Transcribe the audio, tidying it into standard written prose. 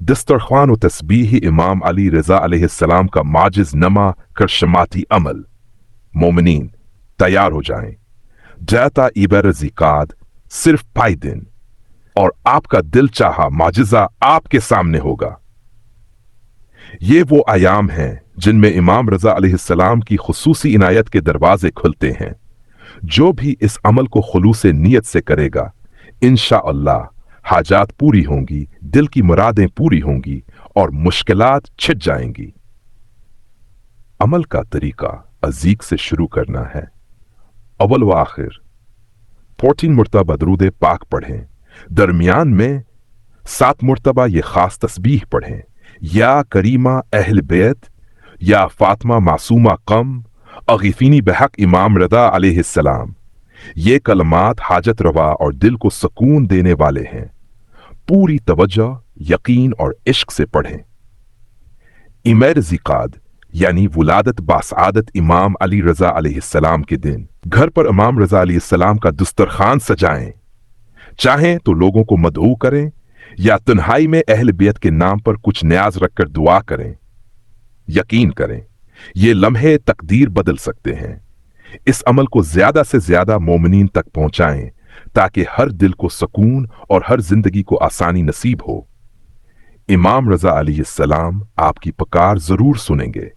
दस्तरख्वान व तस्बीह इमाम अली रज़ा अलैहिस्सलाम का माजिज नमा करशमाती अमल। मोमिनीन तैयार हो जाएं, जाता इबर ज़िकाद सिर्फ पाई दिन, और आपका दिल चाहा माजिजा आपके सामने होगा। ये वो आयाम हैं जिनमें इमाम रज़ा अलैहिस्सलाम की खुसूसी इनायत के दरवाजे खुलते हैं। जो भी इस अमल को खुलूसे नियत से करेगा, इंशाअल्लाह हाजात पूरी होंगी, दिल की मुरादें पूरी होंगी और मुश्किलात छिट जाएंगी। अमल का तरीका अजीक से शुरू करना है। अव्वल व आखिर 14 मुर्तबा दरूद पाक पढ़ें। दरमियान में 7 मुर्तबा ये खास तस्बीह पढ़ें, या करीमा अहल बैत, या फातिमा मासूमा कम, अगीफीनी बहक इमाम रज़ा अलैहिस्सलाम। ये कलमात हाजत रवा और दिल को सुकून देने वाले हैं। पूरी तवज्जो, यकीन और इश्क से पढ़ें। इमर ज़िकाद यानी वुलादत बासआदत इमाम अली रज़ा अलैहिस्सलाम के दिन घर पर इमाम रज़ा अलैहिस्सलाम का दस्तरखान सजाएं। चाहें तो लोगों को मदऊ करें या तन्हाई में अहल बैत के नाम पर कुछ न्याज रखकर दुआ करें। यकीन करें, ये लम्हे तकदीर बदल सकते हैं। इस अमल को ज्यादा से ज्यादा मोमिनीन तक पहुंचाएं ताकि हर दिल को सुकून और हर जिंदगी को आसानी नसीब हो। इमाम रज़ा अलैहिस्सलाम आपकी पुकार जरूर सुनेंगे।